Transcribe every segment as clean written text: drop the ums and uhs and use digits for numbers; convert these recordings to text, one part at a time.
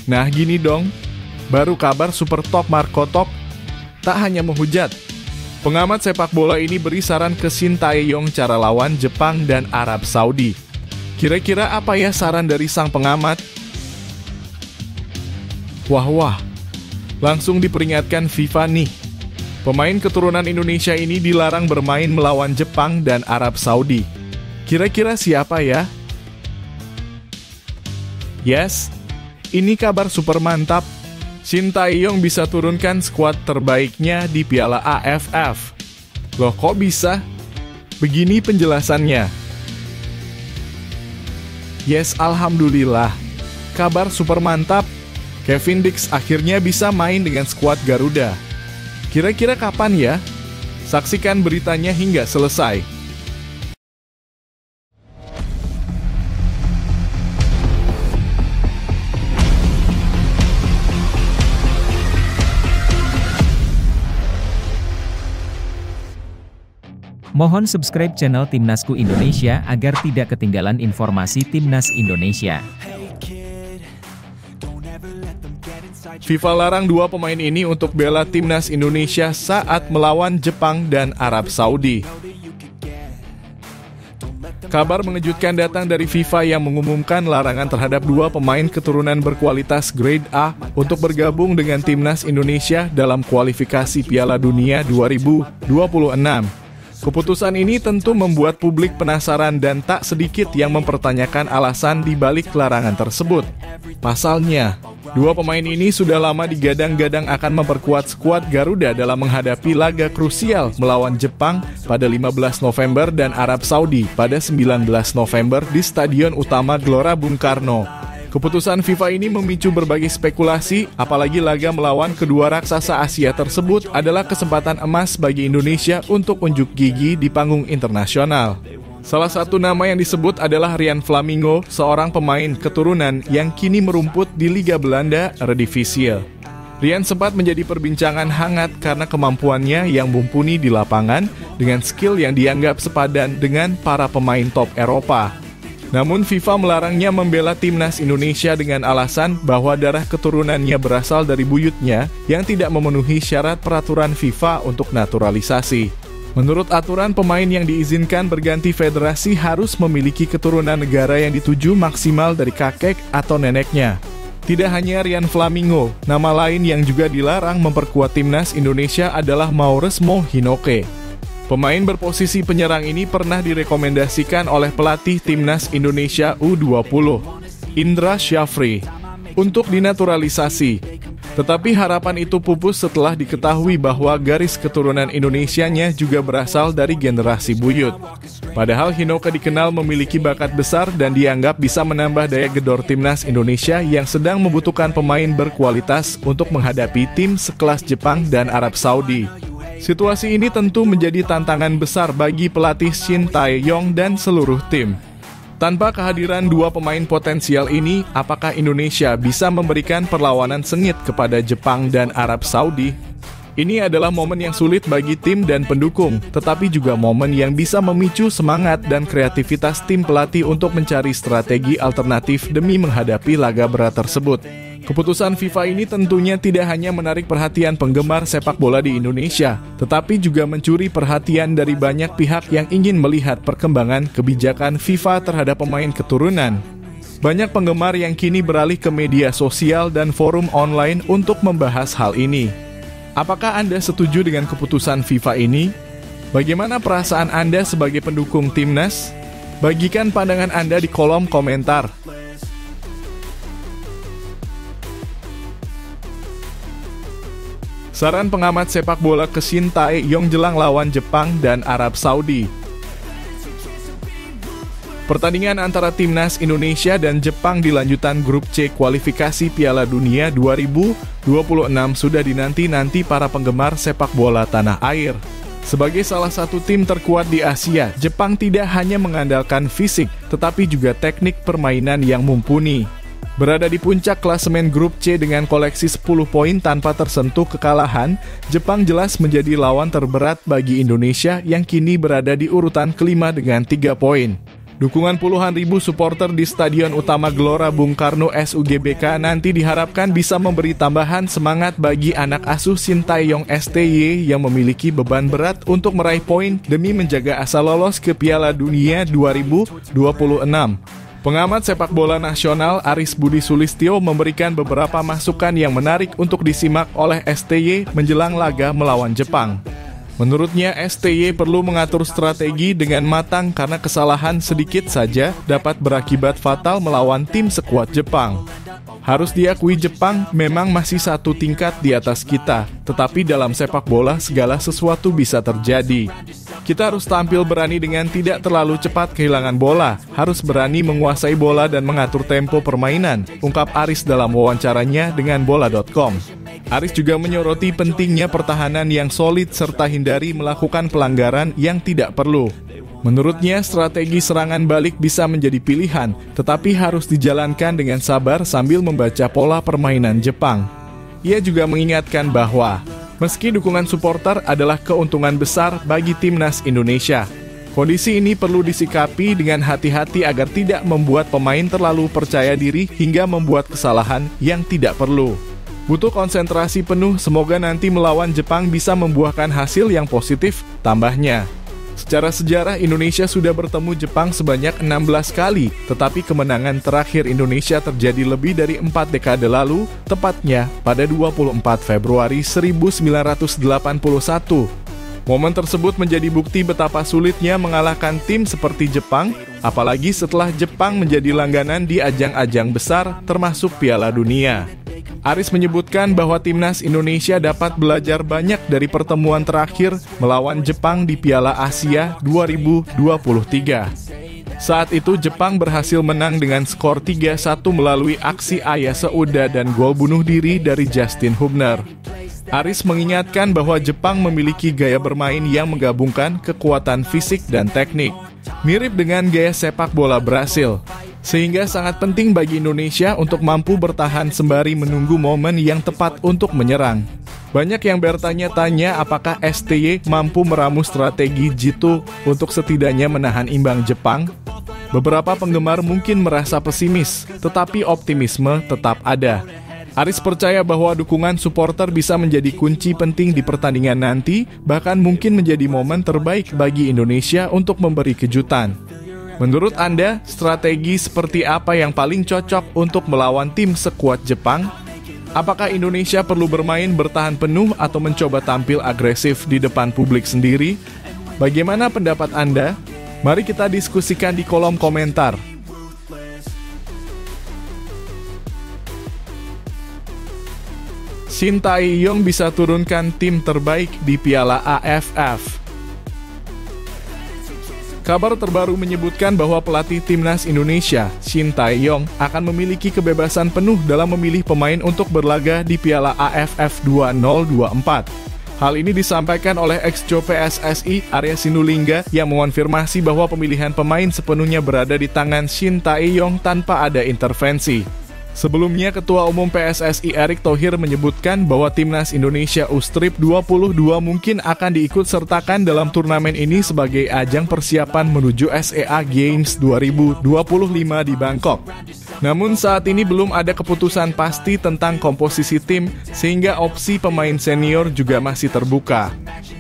Nah gini dong, baru kabar super top Marco Top tak hanya menghujat. Pengamat sepak bola ini beri saran ke Shin Tae-yong cara lawan Jepang dan Arab Saudi. Kira-kira apa ya saran dari sang pengamat? Wah, langsung diperingatkan FIFA nih. Pemain keturunan Indonesia ini dilarang bermain melawan Jepang dan Arab Saudi. Kira-kira siapa ya? Yes, ini kabar super mantap. Shin Tae-yong bisa turunkan skuad terbaiknya di Piala AFF. Loh kok bisa? Begini penjelasannya. Yes, alhamdulillah. Kabar super mantap. Kevin Dix akhirnya bisa main dengan skuad Garuda. Kira-kira kapan ya? Saksikan beritanya hingga selesai. Mohon subscribe channel Timnasku Indonesia agar tidak ketinggalan informasi Timnas Indonesia. FIFA larang dua pemain ini untuk bela Timnas Indonesia saat melawan Jepang dan Arab Saudi. Kabar mengejutkan datang dari FIFA yang mengumumkan larangan terhadap dua pemain keturunan berkualitas grade A untuk bergabung dengan Timnas Indonesia dalam kualifikasi Piala Dunia 2026. Keputusan ini tentu membuat publik penasaran dan tak sedikit yang mempertanyakan alasan di balik larangan tersebut. Pasalnya, dua pemain ini sudah lama digadang-gadang akan memperkuat skuad Garuda dalam menghadapi laga krusial melawan Jepang pada 15 November dan Arab Saudi pada 19 November di Stadion Utama Gelora Bung Karno. Keputusan FIFA ini memicu berbagai spekulasi, apalagi laga melawan kedua raksasa Asia tersebut adalah kesempatan emas bagi Indonesia untuk unjuk gigi di panggung internasional. Salah satu nama yang disebut adalah Ryan Flamingo, seorang pemain keturunan yang kini merumput di Liga Belanda Eredivisie. Ryan sempat menjadi perbincangan hangat karena kemampuannya yang mumpuni di lapangan dengan skill yang dianggap sepadan dengan para pemain top Eropa. Namun FIFA melarangnya membela Timnas Indonesia dengan alasan bahwa darah keturunannya berasal dari buyutnya yang tidak memenuhi syarat peraturan FIFA untuk naturalisasi. Menurut aturan, pemain yang diizinkan berganti federasi harus memiliki keturunan negara yang dituju maksimal dari kakek atau neneknya. Tidak hanya Ryan Flamingo, nama lain yang juga dilarang memperkuat Timnas Indonesia adalah Mauresmo Hinoke. Pemain berposisi penyerang ini pernah direkomendasikan oleh pelatih Timnas Indonesia U20, Indra Syafri, untuk dinaturalisasi. Tetapi harapan itu pupus setelah diketahui bahwa garis keturunan Indonesianya juga berasal dari generasi buyut. Padahal Hinoke dikenal memiliki bakat besar dan dianggap bisa menambah daya gedor Timnas Indonesia yang sedang membutuhkan pemain berkualitas untuk menghadapi tim sekelas Jepang dan Arab Saudi. Situasi ini tentu menjadi tantangan besar bagi pelatih Shin Tae-yong dan seluruh tim. Tanpa kehadiran dua pemain potensial ini, apakah Indonesia bisa memberikan perlawanan sengit kepada Jepang dan Arab Saudi? Ini adalah momen yang sulit bagi tim dan pendukung, tetapi juga momen yang bisa memicu semangat dan kreativitas tim pelatih untuk mencari strategi alternatif demi menghadapi laga berat tersebut. Keputusan FIFA ini tentunya tidak hanya menarik perhatian penggemar sepak bola di Indonesia, tetapi juga mencuri perhatian dari banyak pihak yang ingin melihat perkembangan kebijakan FIFA terhadap pemain keturunan. Banyak penggemar yang kini beralih ke media sosial dan forum online untuk membahas hal ini. Apakah Anda setuju dengan keputusan FIFA ini? Bagaimana perasaan Anda sebagai pendukung Timnas? Bagikan pandangan Anda di kolom komentar. Saran pengamat sepak bola ke Shin Tae-yong jelang lawan Jepang dan Arab Saudi. Pertandingan antara Timnas Indonesia dan Jepang di lanjutan grup C kualifikasi Piala Dunia 2026 sudah dinanti-nanti para penggemar sepak bola tanah air. Sebagai salah satu tim terkuat di Asia, Jepang tidak hanya mengandalkan fisik, tetapi juga teknik permainan yang mumpuni. Berada di puncak klasemen grup C dengan koleksi 10 poin tanpa tersentuh kekalahan, Jepang jelas menjadi lawan terberat bagi Indonesia yang kini berada di urutan kelima dengan 3 poin. Dukungan puluhan ribu supporter di Stadion Utama Gelora Bung Karno SUGBK nanti diharapkan bisa memberi tambahan semangat bagi anak asuh Sintayong STY yang memiliki beban berat untuk meraih poin demi menjaga asa lolos ke Piala Dunia 2026. Pengamat sepak bola nasional Aris Budi Sulistyo memberikan beberapa masukan yang menarik untuk disimak oleh STY menjelang laga melawan Jepang. Menurutnya, STY perlu mengatur strategi dengan matang karena kesalahan sedikit saja dapat berakibat fatal melawan tim sekuat Jepang. Harus diakui Jepang memang masih satu tingkat di atas kita, tetapi dalam sepak bola segala sesuatu bisa terjadi. Kita harus tampil berani dengan tidak terlalu cepat kehilangan bola, harus berani menguasai bola dan mengatur tempo permainan, ungkap Aris dalam wawancaranya dengan bola.com. Aris juga menyoroti pentingnya pertahanan yang solid serta hindari melakukan pelanggaran yang tidak perlu. Menurutnya, strategi serangan balik bisa menjadi pilihan, tetapi harus dijalankan dengan sabar sambil membaca pola permainan Jepang. Ia juga mengingatkan bahwa, meski dukungan supporter adalah keuntungan besar bagi timnas Indonesia, kondisi ini perlu disikapi dengan hati-hati agar tidak membuat pemain terlalu percaya diri hingga membuat kesalahan yang tidak perlu. Butuh konsentrasi penuh, semoga nanti melawan Jepang bisa membuahkan hasil yang positif, tambahnya. Secara sejarah, Indonesia sudah bertemu Jepang sebanyak 16 kali, tetapi kemenangan terakhir Indonesia terjadi lebih dari 4 dekade lalu, tepatnya pada 24 Februari 1981. Momen tersebut menjadi bukti betapa sulitnya mengalahkan tim seperti Jepang, apalagi setelah Jepang menjadi langganan di ajang-ajang besar, termasuk Piala Dunia. Aris menyebutkan bahwa timnas Indonesia dapat belajar banyak dari pertemuan terakhir melawan Jepang di Piala Asia 2023. Saat itu Jepang berhasil menang dengan skor 3-1 melalui aksi Aya Seuda dan gol bunuh diri dari Justin Hubner. Aris mengingatkan bahwa Jepang memiliki gaya bermain yang menggabungkan kekuatan fisik dan teknik, mirip dengan gaya sepak bola Brasil. Sehingga sangat penting bagi Indonesia untuk mampu bertahan sembari menunggu momen yang tepat untuk menyerang. Banyak yang bertanya-tanya apakah STY mampu meramu strategi jitu untuk setidaknya menahan imbang Jepang. Beberapa penggemar mungkin merasa pesimis, tetapi optimisme tetap ada. Aris percaya bahwa dukungan supporter bisa menjadi kunci penting di pertandingan nanti, bahkan mungkin menjadi momen terbaik bagi Indonesia untuk memberi kejutan. Menurut Anda, strategi seperti apa yang paling cocok untuk melawan tim sekuat Jepang? Apakah Indonesia perlu bermain bertahan penuh atau mencoba tampil agresif di depan publik sendiri? Bagaimana pendapat Anda? Mari kita diskusikan di kolom komentar. Sintayong bisa turunkan tim terbaik di Piala AFF. Kabar terbaru menyebutkan bahwa pelatih timnas Indonesia, Sintayong, akan memiliki kebebasan penuh dalam memilih pemain untuk berlaga di Piala AFF 2024. Hal ini disampaikan oleh ex-co PSSI Arya Sinulinga yang mengonfirmasi bahwa pemilihan pemain sepenuhnya berada di tangan Sintayong tanpa ada intervensi. Sebelumnya, Ketua Umum PSSI Erick Thohir menyebutkan bahwa timnas Indonesia U-Strip 22 mungkin akan diikut-sertakan dalam turnamen ini sebagai ajang persiapan menuju SEA Games 2025 di Bangkok. Namun saat ini belum ada keputusan pasti tentang komposisi tim, sehingga opsi pemain senior juga masih terbuka.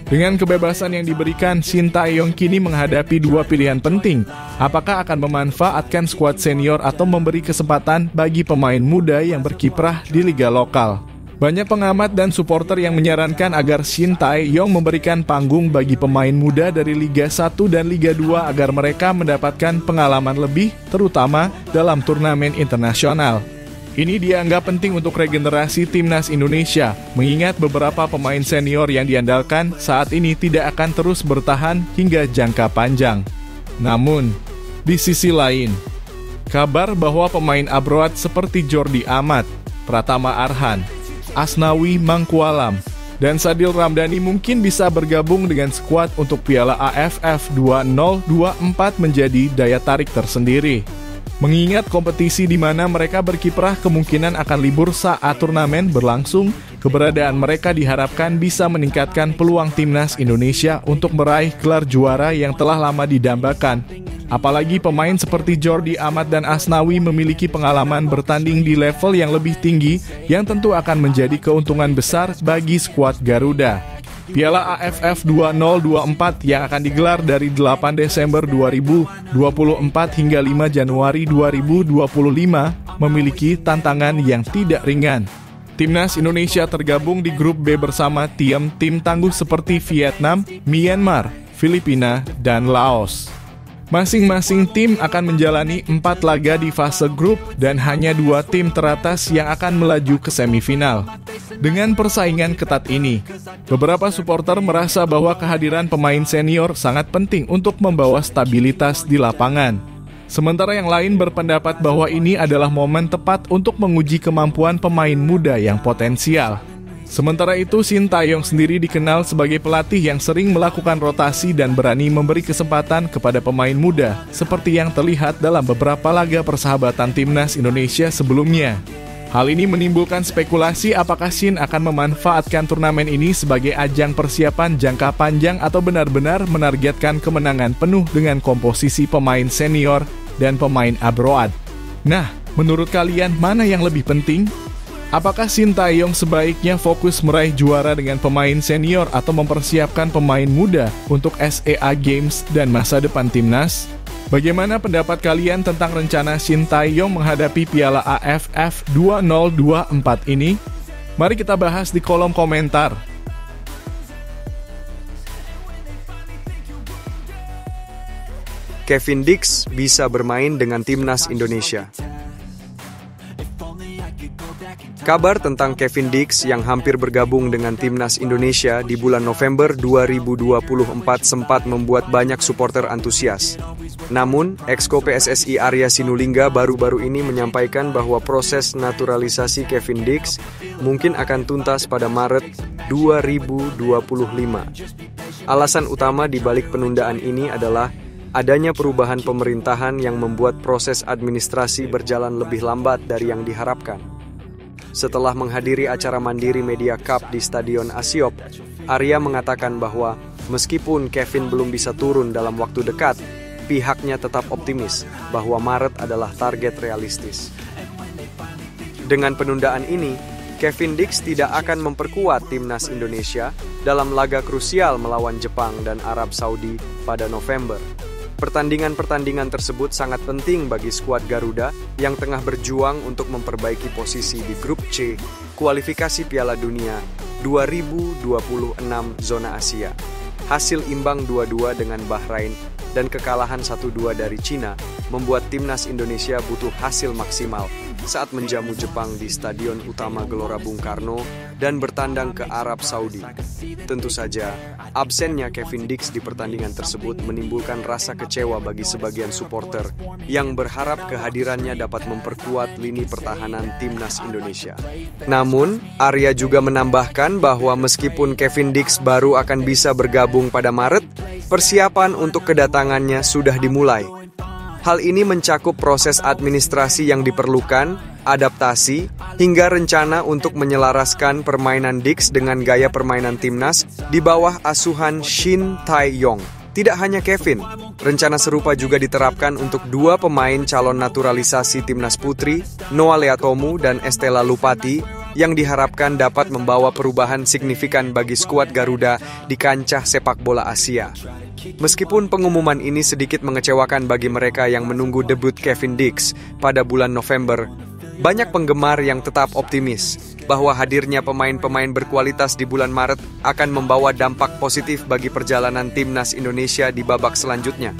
Dengan kebebasan yang diberikan, Sintayong kini menghadapi dua pilihan penting. Apakah akan memanfaatkan skuad senior atau memberi kesempatan bagi pemain muda yang berkiprah di liga lokal? Banyak pengamat dan supporter yang menyarankan agar Sintayong memberikan panggung bagi pemain muda dari Liga 1 dan Liga 2 agar mereka mendapatkan pengalaman lebih, terutama dalam turnamen internasional. Ini dianggap penting untuk regenerasi timnas Indonesia, mengingat beberapa pemain senior yang diandalkan saat ini tidak akan terus bertahan hingga jangka panjang. Namun, di sisi lain, kabar bahwa pemain abroad seperti Jordi Amat, Pratama Arhan, Asnawi Mangkualam, dan Sadil Ramdhani mungkin bisa bergabung dengan skuad untuk Piala AFF 2024 menjadi daya tarik tersendiri. Mengingat kompetisi di mana mereka berkiprah kemungkinan akan libur saat turnamen berlangsung, Keberadaan mereka diharapkan bisa meningkatkan peluang timnas Indonesia untuk meraih gelar juara yang telah lama didambakan. Apalagi pemain seperti Jordi Amat dan Asnawi memiliki pengalaman bertanding di level yang lebih tinggi yang tentu akan menjadi keuntungan besar bagi skuad Garuda. Piala AFF 2024 yang akan digelar dari 8 Desember 2024 hingga 5 Januari 2025 memiliki tantangan yang tidak ringan. Timnas Indonesia tergabung di grup B bersama tim tangguh seperti Vietnam, Myanmar, Filipina, dan Laos. Masing-masing tim akan menjalani 4 laga di fase grup dan hanya 2 tim teratas yang akan melaju ke semifinal. Dengan persaingan ketat ini, beberapa supporter merasa bahwa kehadiran pemain senior sangat penting untuk membawa stabilitas di lapangan. Sementara yang lain berpendapat bahwa ini adalah momen tepat untuk menguji kemampuan pemain muda yang potensial. Sementara itu, Shin Tae-yong sendiri dikenal sebagai pelatih yang sering melakukan rotasi dan berani memberi kesempatan kepada pemain muda, seperti yang terlihat dalam beberapa laga persahabatan timnas Indonesia sebelumnya. Hal ini menimbulkan spekulasi apakah Shin akan memanfaatkan turnamen ini sebagai ajang persiapan jangka panjang atau benar-benar menargetkan kemenangan penuh dengan komposisi pemain senior dan pemain abroad. Nah, menurut kalian mana yang lebih penting? Apakah Shin Tae-yong sebaiknya fokus meraih juara dengan pemain senior atau mempersiapkan pemain muda untuk SEA Games dan masa depan timnas? Bagaimana pendapat kalian tentang rencana Shin Tae-yong menghadapi Piala AFF 2024 ini? Mari kita bahas di kolom komentar. Kevin Dix bisa bermain dengan timnas Indonesia. Kabar tentang Kevin Dix yang hampir bergabung dengan timnas Indonesia di bulan November 2024 sempat membuat banyak supporter antusias. Namun, Exco PSSI Arya Sinulinga baru-baru ini menyampaikan bahwa proses naturalisasi Kevin Dix mungkin akan tuntas pada Maret 2025. Alasan utama di balik penundaan ini adalah adanya perubahan pemerintahan yang membuat proses administrasi berjalan lebih lambat dari yang diharapkan. Setelah menghadiri acara Mandiri Media Cup di Stadion Asiop, Arya mengatakan bahwa meskipun Kevin belum bisa turun dalam waktu dekat, pihaknya tetap optimis bahwa Maret adalah target realistis. Dengan penundaan ini, Kevin Dix tidak akan memperkuat timnas Indonesia dalam laga krusial melawan Jepang dan Arab Saudi pada November. Pertandingan-pertandingan tersebut sangat penting bagi skuad Garuda yang tengah berjuang untuk memperbaiki posisi di grup C kualifikasi Piala Dunia 2026 zona Asia. Hasil imbang 2-2 dengan Bahrain dan kekalahan 1-2 dari Cina membuat timnas Indonesia butuh hasil maksimal saat menjamu Jepang di Stadion Utama Gelora Bung Karno dan bertandang ke Arab Saudi. Tentu saja, absennya Kevin Dix di pertandingan tersebut menimbulkan rasa kecewa bagi sebagian supporter yang berharap kehadirannya dapat memperkuat lini pertahanan timnas Indonesia. Namun, Arya juga menambahkan bahwa meskipun Kevin Dix baru akan bisa bergabung pada Maret, persiapan untuk kedatangannya sudah dimulai. Hal ini mencakup proses administrasi yang diperlukan, adaptasi, hingga rencana untuk menyelaraskan permainan Dix dengan gaya permainan timnas di bawah asuhan Shin Tae-yong. Tidak hanya Kevin, rencana serupa juga diterapkan untuk 2 pemain calon naturalisasi timnas putri, Noah Leatomu dan Estela Lupati, yang diharapkan dapat membawa perubahan signifikan bagi skuad Garuda di kancah sepak bola Asia. Meskipun pengumuman ini sedikit mengecewakan bagi mereka yang menunggu debut Kevin Dix pada bulan November, banyak penggemar yang tetap optimis bahwa hadirnya pemain-pemain berkualitas di bulan Maret akan membawa dampak positif bagi perjalanan timnas Indonesia di babak selanjutnya.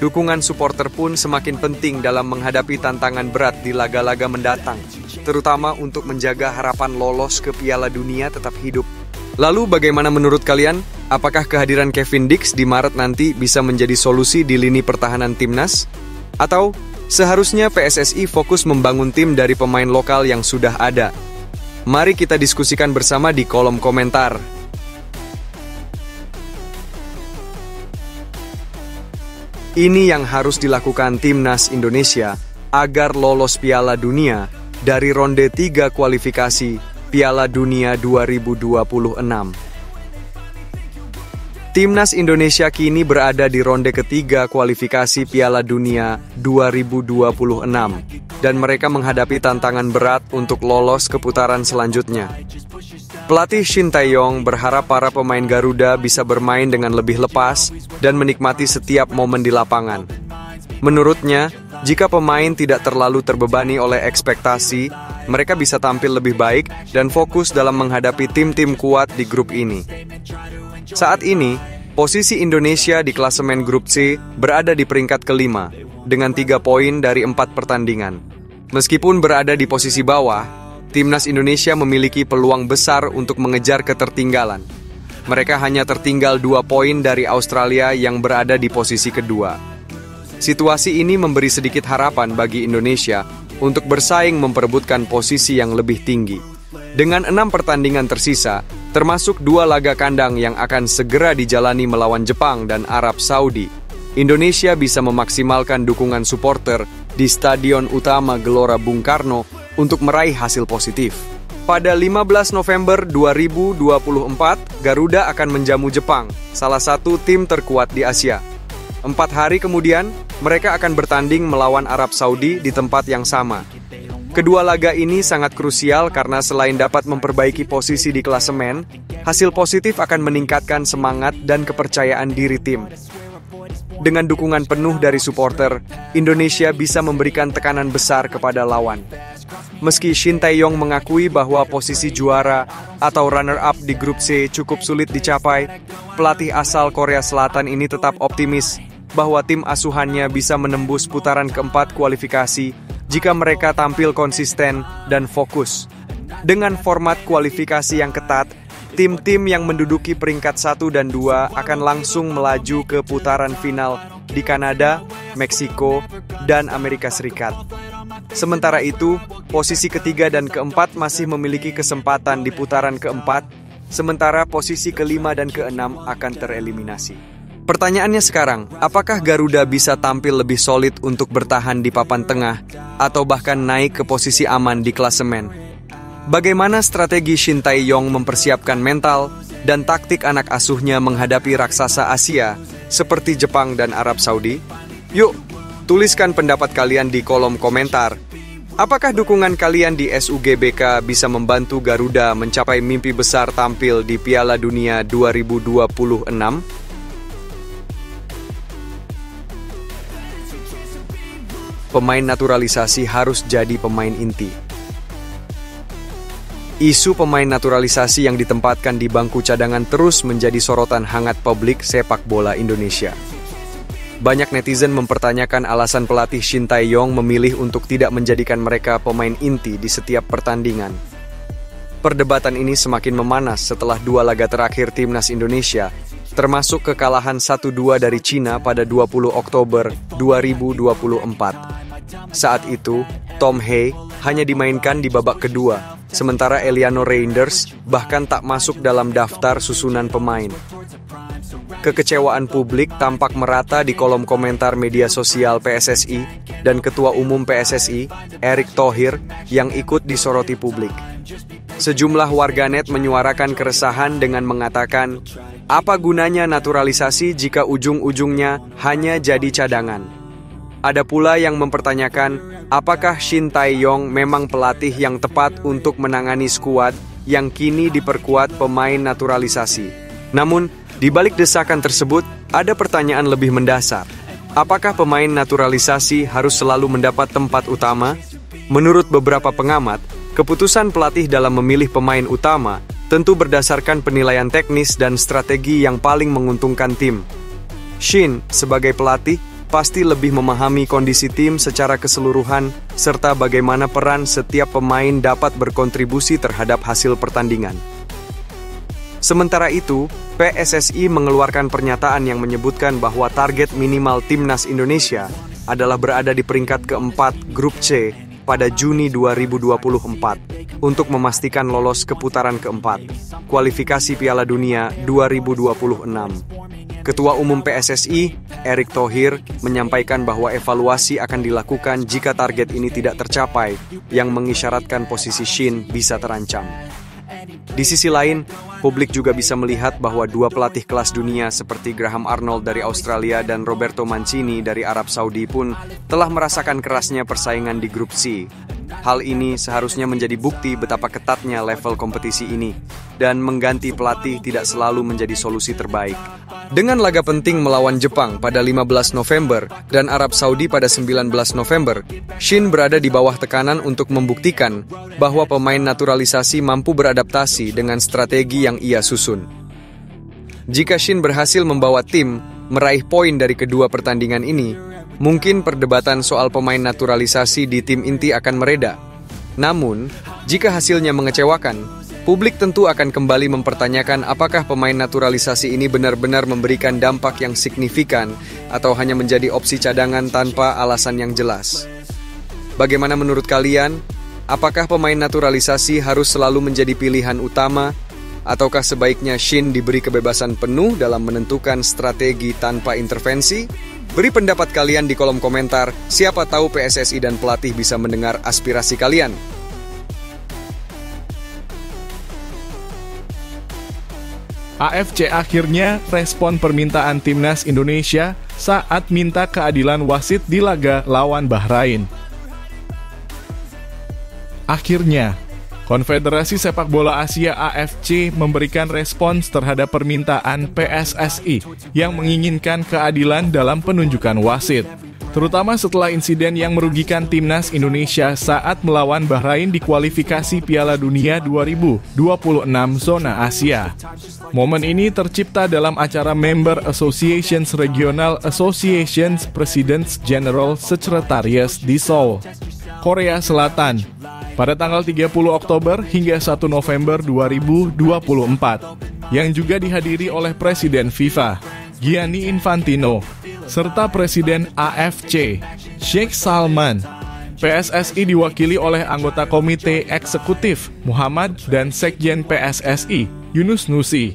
Dukungan supporter pun semakin penting dalam menghadapi tantangan berat di laga-laga mendatang, terutama untuk menjaga harapan lolos ke Piala Dunia tetap hidup. Lalu bagaimana menurut kalian? Apakah kehadiran Kevin Dix di Maret nanti bisa menjadi solusi di lini pertahanan timnas? Atau seharusnya PSSI fokus membangun tim dari pemain lokal yang sudah ada? Mari kita diskusikan bersama di kolom komentar. Ini yang harus dilakukan timnas Indonesia agar lolos Piala Dunia dari ronde 3 kualifikasi Piala Dunia 2026. Timnas Indonesia kini berada di ronde ketiga kualifikasi Piala Dunia 2026 dan mereka menghadapi tantangan berat untuk lolos ke putaran selanjutnya. Pelatih Shin Tae-yong berharap para pemain Garuda bisa bermain dengan lebih lepas dan menikmati setiap momen di lapangan. Menurutnya, jika pemain tidak terlalu terbebani oleh ekspektasi, mereka bisa tampil lebih baik dan fokus dalam menghadapi tim-tim kuat di grup ini. Saat ini, posisi Indonesia di klasemen grup C berada di peringkat kelima, dengan 3 poin dari 4 pertandingan. Meskipun berada di posisi bawah, Timnas Indonesia memiliki peluang besar untuk mengejar ketertinggalan. Mereka hanya tertinggal 2 poin dari Australia yang berada di posisi kedua. Situasi ini memberi sedikit harapan bagi Indonesia untuk bersaing memperebutkan posisi yang lebih tinggi. Dengan 6 pertandingan tersisa, termasuk 2 laga kandang yang akan segera dijalani melawan Jepang dan Arab Saudi, Indonesia bisa memaksimalkan dukungan supporter di Stadion Utama Gelora Bung Karno untuk meraih hasil positif. Pada 15 November 2024, Garuda akan menjamu Jepang, salah satu tim terkuat di Asia. 4 hari kemudian, mereka akan bertanding melawan Arab Saudi di tempat yang sama. Kedua laga ini sangat krusial karena selain dapat memperbaiki posisi di klasemen, hasil positif akan meningkatkan semangat dan kepercayaan diri tim. Dengan dukungan penuh dari supporter, Indonesia bisa memberikan tekanan besar kepada lawan. Meski Shin Tae-yong mengakui bahwa posisi juara atau runner-up di grup C cukup sulit dicapai, pelatih asal Korea Selatan ini tetap optimis bahwa tim asuhannya bisa menembus putaran keempat kualifikasi jika mereka tampil konsisten dan fokus. Dengan format kualifikasi yang ketat, tim-tim yang menduduki peringkat 1 dan 2 akan langsung melaju ke putaran final di Kanada, Meksiko, dan Amerika Serikat. Sementara itu, posisi ketiga dan keempat masih memiliki kesempatan di putaran keempat, sementara posisi kelima dan keenam akan tereliminasi. Pertanyaannya sekarang, apakah Garuda bisa tampil lebih solid untuk bertahan di papan tengah atau bahkan naik ke posisi aman di klasemen? Bagaimana strategi Shin Tae-yong mempersiapkan mental dan taktik anak asuhnya menghadapi raksasa Asia seperti Jepang dan Arab Saudi? Yuk, tuliskan pendapat kalian di kolom komentar. Apakah dukungan kalian di SUGBK bisa membantu Garuda mencapai mimpi besar tampil di Piala Dunia 2026? Pemain naturalisasi harus jadi pemain inti. Isu pemain naturalisasi yang ditempatkan di bangku cadangan terus menjadi sorotan hangat publik sepak bola Indonesia. Banyak netizen mempertanyakan alasan pelatih Shin Tae-yong memilih untuk tidak menjadikan mereka pemain inti di setiap pertandingan. Perdebatan ini semakin memanas setelah 2 laga terakhir Timnas Indonesia, termasuk kekalahan 1-2 dari Cina pada 20 Oktober 2024. Saat itu, Tom Hye hanya dimainkan di babak kedua, sementara Eliano Reinders bahkan tak masuk dalam daftar susunan pemain. Kekecewaan publik tampak merata di kolom komentar media sosial PSSI dan Ketua Umum PSSI, Erick Thohir, yang ikut disoroti publik. Sejumlah warganet menyuarakan keresahan dengan mengatakan, apa gunanya naturalisasi jika ujung-ujungnya hanya jadi cadangan? Ada pula yang mempertanyakan, apakah Shin Tae-yong memang pelatih yang tepat untuk menangani skuad yang kini diperkuat pemain naturalisasi? Namun, di balik desakan tersebut, ada pertanyaan lebih mendasar. Apakah pemain naturalisasi harus selalu mendapat tempat utama? Menurut beberapa pengamat, keputusan pelatih dalam memilih pemain utama tentu berdasarkan penilaian teknis dan strategi yang paling menguntungkan tim. Shin, sebagai pelatih, pasti lebih memahami kondisi tim secara keseluruhan, serta bagaimana peran setiap pemain dapat berkontribusi terhadap hasil pertandingan. Sementara itu, PSSI mengeluarkan pernyataan yang menyebutkan bahwa target minimal Timnas Indonesia adalah berada di peringkat keempat Grup C pada Juni 2024 untuk memastikan lolos ke putaran keempat, kualifikasi Piala Dunia 2026. Ketua Umum PSSI, Erick Thohir, menyampaikan bahwa evaluasi akan dilakukan jika target ini tidak tercapai, yang mengisyaratkan posisi Shin bisa terancam. Di sisi lain, publik juga bisa melihat bahwa dua pelatih kelas dunia seperti Graham Arnold dari Australia dan Roberto Mancini dari Arab Saudi pun telah merasakan kerasnya persaingan di grup C. Hal ini seharusnya menjadi bukti betapa ketatnya level kompetisi ini, dan mengganti pelatih tidak selalu menjadi solusi terbaik. Dengan laga penting melawan Jepang pada 15 November dan Arab Saudi pada 19 November, Shin berada di bawah tekanan untuk membuktikan bahwa pemain naturalisasi mampu beradaptasi dengan strategi yang ia susun. Jika Shin berhasil membawa tim meraih poin dari kedua pertandingan ini, mungkin perdebatan soal pemain naturalisasi di tim inti akan mereda. Namun, jika hasilnya mengecewakan, publik tentu akan kembali mempertanyakan apakah pemain naturalisasi ini benar-benar memberikan dampak yang signifikan atau hanya menjadi opsi cadangan tanpa alasan yang jelas. Bagaimana menurut kalian? Apakah pemain naturalisasi harus selalu menjadi pilihan utama? Ataukah sebaiknya Shin diberi kebebasan penuh dalam menentukan strategi tanpa intervensi? Beri pendapat kalian di kolom komentar, siapa tahu PSSI dan pelatih bisa mendengar aspirasi kalian. AFC akhirnya respon permintaan Timnas Indonesia saat minta keadilan wasit di laga lawan Bahrain. Akhirnya, Konfederasi Sepak Bola Asia AFC memberikan respons terhadap permintaan PSSI yang menginginkan keadilan dalam penunjukan wasit, terutama setelah insiden yang merugikan Timnas Indonesia saat melawan Bahrain di kualifikasi Piala Dunia 2026 zona Asia. Momen ini tercipta dalam acara Member Associations Regional Associations Presidents General Secretariat di Seoul, Korea Selatan, pada tanggal 30 Oktober hingga 1 November 2024, yang juga dihadiri oleh Presiden FIFA, Gianni Infantino, serta Presiden AFC, Sheikh Salman. PSSI diwakili oleh anggota Komite Eksekutif, Muhammad, dan Sekjen PSSI, Yunus Nusi.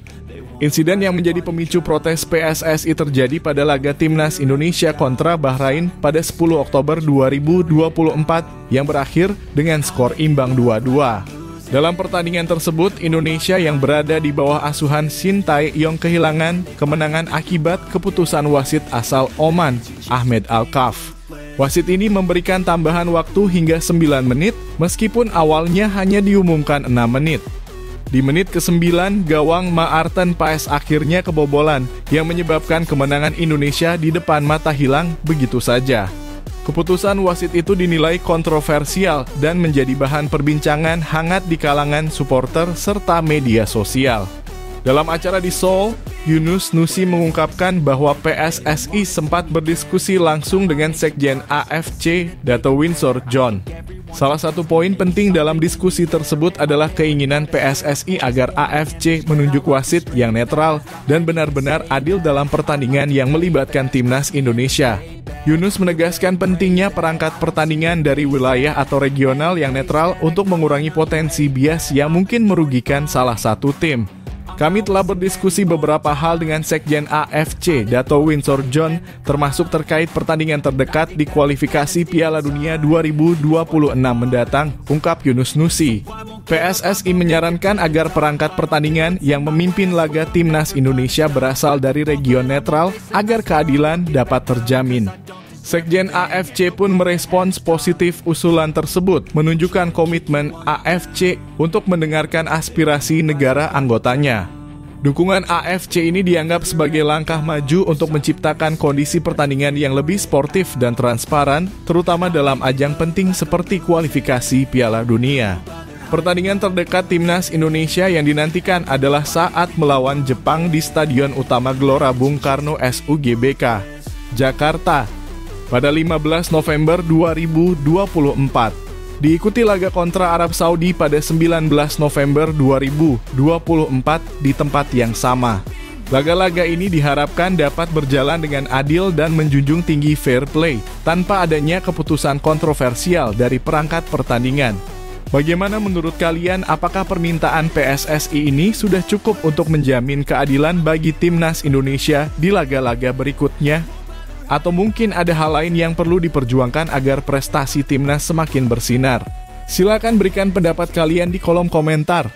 Insiden yang menjadi pemicu protes PSSI terjadi pada laga Timnas Indonesia kontra Bahrain pada 10 Oktober 2024 yang berakhir dengan skor imbang 2-2. Dalam pertandingan tersebut, Indonesia yang berada di bawah asuhan Shin Tae-yong kehilangan kemenangan akibat keputusan wasit asal Oman, Ahmed Al-Kaf. Wasit ini memberikan tambahan waktu hingga 9 menit, meskipun awalnya hanya diumumkan 6 menit. Di menit ke-9, gawang Maarten Paes akhirnya kebobolan yang menyebabkan kemenangan Indonesia di depan mata hilang begitu saja. Keputusan wasit itu dinilai kontroversial dan menjadi bahan perbincangan hangat di kalangan supporter serta media sosial. Dalam acara di Seoul, Yunus Nusi mengungkapkan bahwa PSSI sempat berdiskusi langsung dengan Sekjen AFC, Dato Windsor John. Salah satu poin penting dalam diskusi tersebut adalah keinginan PSSI agar AFC menunjuk wasit yang netral dan benar-benar adil dalam pertandingan yang melibatkan Timnas Indonesia. Yunus menegaskan pentingnya perangkat pertandingan dari wilayah atau regional yang netral untuk mengurangi potensi bias yang mungkin merugikan salah satu tim. Kami telah berdiskusi beberapa hal dengan Sekjen AFC, Dato Windsor John, termasuk terkait pertandingan terdekat di kualifikasi Piala Dunia 2026 mendatang, ungkap Yunus Nusi. PSSI menyarankan agar perangkat pertandingan yang memimpin laga Timnas Indonesia berasal dari region netral agar keadilan dapat terjamin. Sekjen AFC pun merespons positif usulan tersebut, menunjukkan komitmen AFC untuk mendengarkan aspirasi negara anggotanya. Dukungan AFC ini dianggap sebagai langkah maju untuk menciptakan kondisi pertandingan yang lebih sportif dan transparan, terutama dalam ajang penting seperti kualifikasi Piala Dunia. Pertandingan terdekat Timnas Indonesia yang dinantikan adalah saat melawan Jepang di Stadion Utama Gelora Bung Karno SUGBK, Jakarta, pada 15 November 2024. Diikuti laga kontra Arab Saudi pada 19 November 2024 di tempat yang sama. Laga-laga ini diharapkan dapat berjalan dengan adil dan menjunjung tinggi fair play, tanpa adanya keputusan kontroversial dari perangkat pertandingan. Bagaimana menurut kalian, apakah permintaan PSSI ini sudah cukup untuk menjamin keadilan bagi timnas Indonesia di laga-laga berikutnya? Atau mungkin ada hal lain yang perlu diperjuangkan agar prestasi timnas semakin bersinar? Silakan berikan pendapat kalian di kolom komentar.